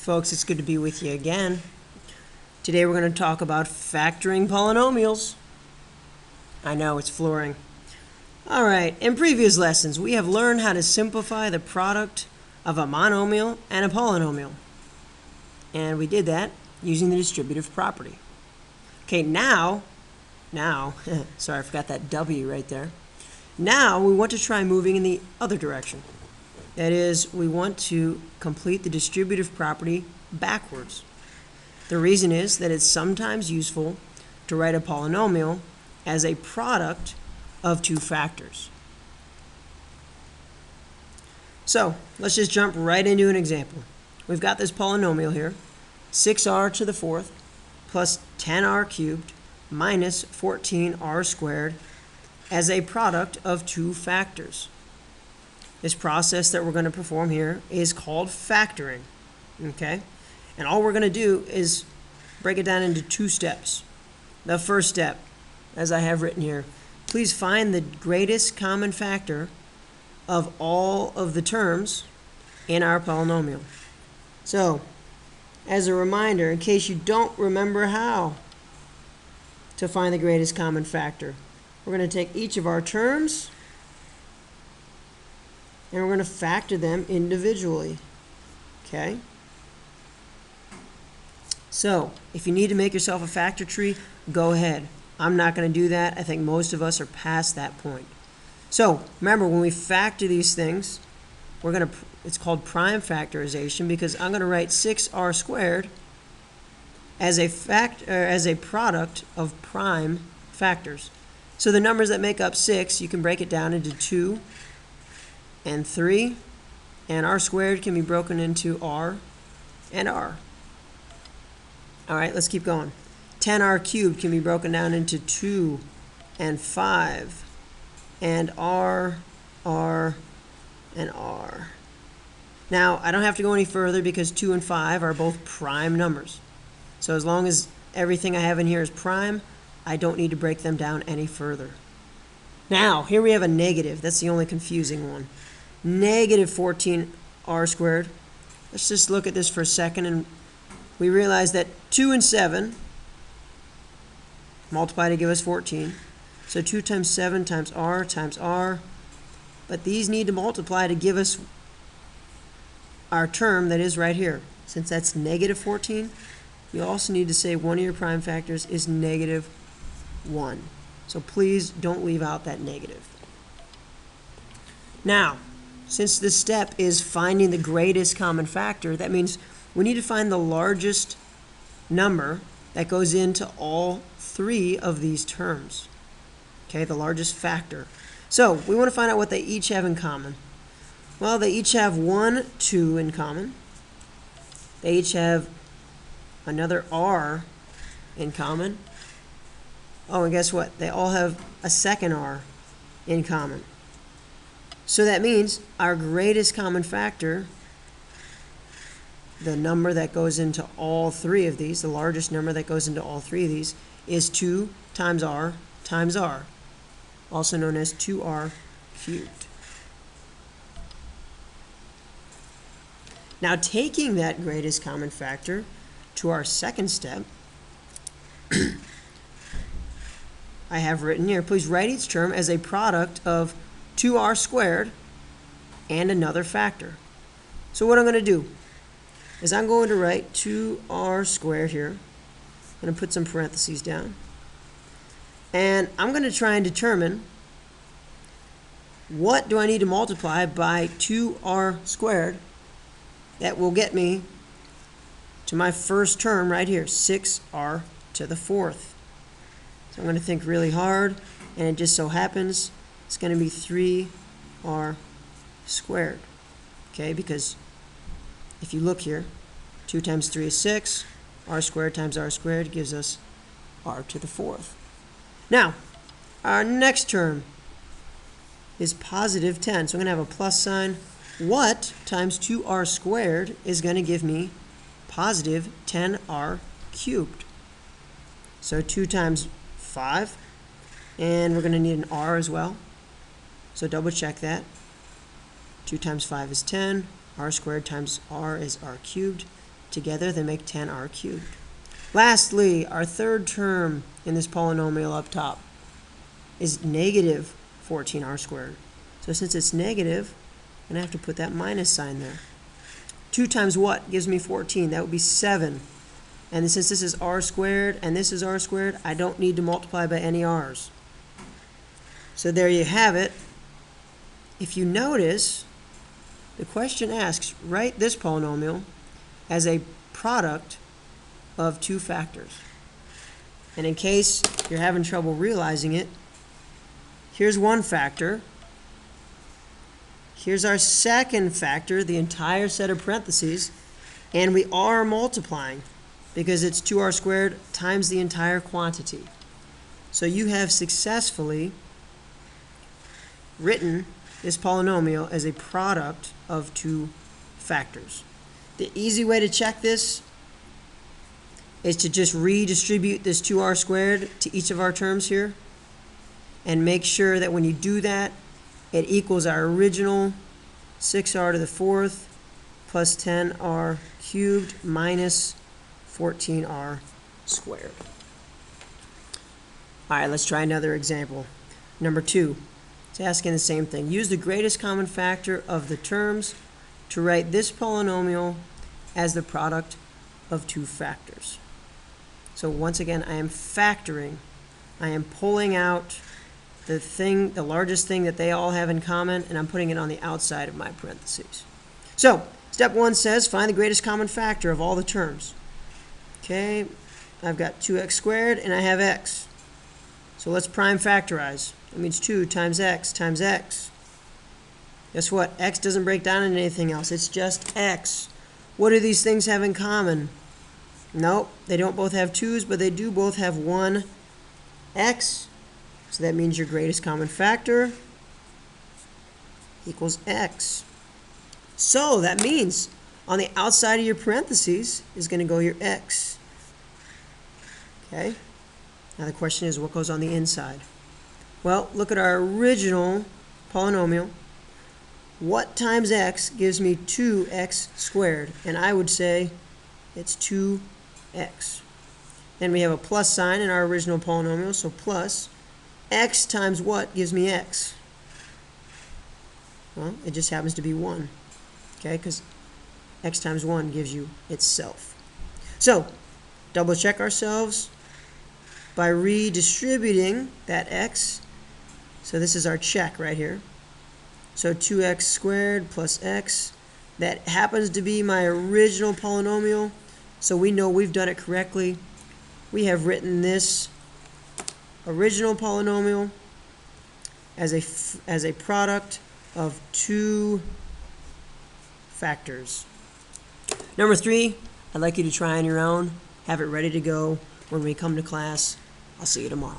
folks, it's good to be with you again. Today we're going to talk about factoring polynomials. I know, it's flooring. Alright, in previous lessons we have learned how to simplify the product of a monomial and a polynomial. And we did that using the distributive property. Okay, now, sorry I forgot that W right there. Now we want to try moving in the other direction. That is, we want to complete the distributive property backwards. The reason is that it's sometimes useful to write a polynomial as a product of two factors. So let's just jump right into an example. We've got this polynomial here, 6r to the fourth plus 10r cubed minus 14r squared as a product of two factors. This process that we're going to perform here is called factoring. Okay? And all we're going to do is break it down into two steps. The first step, as I have written here, please find the greatest common factor of all of the terms in our polynomial. So, as a reminder, in case you don't remember how to find the greatest common factor, we're going to take each of our terms and we're going to factor them individually. Okay? So, if you need to make yourself a factor tree, go ahead. I'm not going to do that. I think most of us are past that point. So, remember, when we factor these things, it's called prime factorization because I'm going to write 6r squared as a product of prime factors. So the numbers that make up 6, you can break it down into 2 and 3, and r squared can be broken into r and r. All right, let's keep going. 10r cubed can be broken down into 2 and 5, and r, and r. Now, I don't have to go any further because 2 and 5 are both prime numbers. So as long as everything I have in here is prime, I don't need to break them down any further. Now, here we have a negative. That's the only confusing one. Negative 14r squared. Let's just look at this for a second, and we realize that 2 and 7 multiply to give us 14. So 2 times 7 times r. But these need to multiply to give us our term that is right here. Since that's negative 14, you also need to say one of your prime factors is negative 1. So please don't leave out that negative. Now, since this step is finding the greatest common factor, that means we need to find the largest number that goes into all three of these terms. Okay, the largest factor. So we want to find out what they each have in common. Well, they each have 1, 2 in common. They each have another r in common. Oh, and guess what? They all have a second r in common. So that means our greatest common factor, the number that goes into all three of these, the largest number that goes into all three of these, is 2 times r, also known as 2r cubed. Now, taking that greatest common factor to our second step, I have written here, please write each term as a product of 2r squared and another factor. So what I'm going to do is I'm going to write 2r squared here. I'm going to put some parentheses down. And I'm going to try and determine what do I need to multiply by 2r squared that will get me to my first term right here, 6r to the fourth. So I'm going to think really hard, and it just so happens it's going to be 3r squared. Okay, because if you look here, 2 times 3 is 6, r squared times r squared gives us r to the fourth. Now, our next term is positive 10, so I'm going to have a plus sign. What times 2r squared is going to give me positive 10r cubed? So 2 times 5, and we're going to need an r as well. So double check that. 2 times 5 is 10. R squared times r is r cubed. Together they make 10r cubed. Lastly, our third term in this polynomial up top is negative 14r squared. So since it's negative, I'm going to have to put that minus sign there. 2 times what gives me 14? That would be 7. And since this is r squared and this is r squared, I don't need to multiply by any r's. So there you have it. If you notice, the question asks, write this polynomial as a product of two factors. And in case you're having trouble realizing it, here's one factor. Here's our second factor, the entire set of parentheses, and we are multiplying because it's 2r squared times the entire quantity. So you have successfully written this polynomial as a product of two factors. The easy way to check this is to just redistribute this 2r squared to each of our terms here and make sure that when you do that, it equals our original 6r to the 4th plus 10r cubed minus 14r squared. All right, let's try another example. Number 2. It's asking the same thing. Use the greatest common factor of the terms to write this polynomial as the product of two factors. So once again, I am factoring. I am pulling out the largest thing that they all have in common, and I'm putting it on the outside of my parentheses. So step 1 says find the greatest common factor of all the terms. Okay, I've got 2x squared and I have x. So let's prime factorize. That means 2 times x times x. Guess what? X doesn't break down into anything else. It's just x. What do these things have in common? Nope, they don't both have 2's, but they do both have one x. So that means your greatest common factor equals x. So that means on the outside of your parentheses is going to go your x. Okay? Now the question is, what goes on the inside? Well, look at our original polynomial. What times x gives me 2x squared? And I would say it's 2x. Then we have a plus sign in our original polynomial, so plus x times what gives me x? Well, it just happens to be 1. Okay, because x times 1 gives you itself. So, double check ourselves by redistributing that x. So this is our check right here. So 2x squared plus x. That happens to be my original polynomial, so we know we've done it correctly. We have written this original polynomial as a product of two factors. Number 3, I'd like you to try on your own. Have it ready to go when we come to class. I'll see you tomorrow.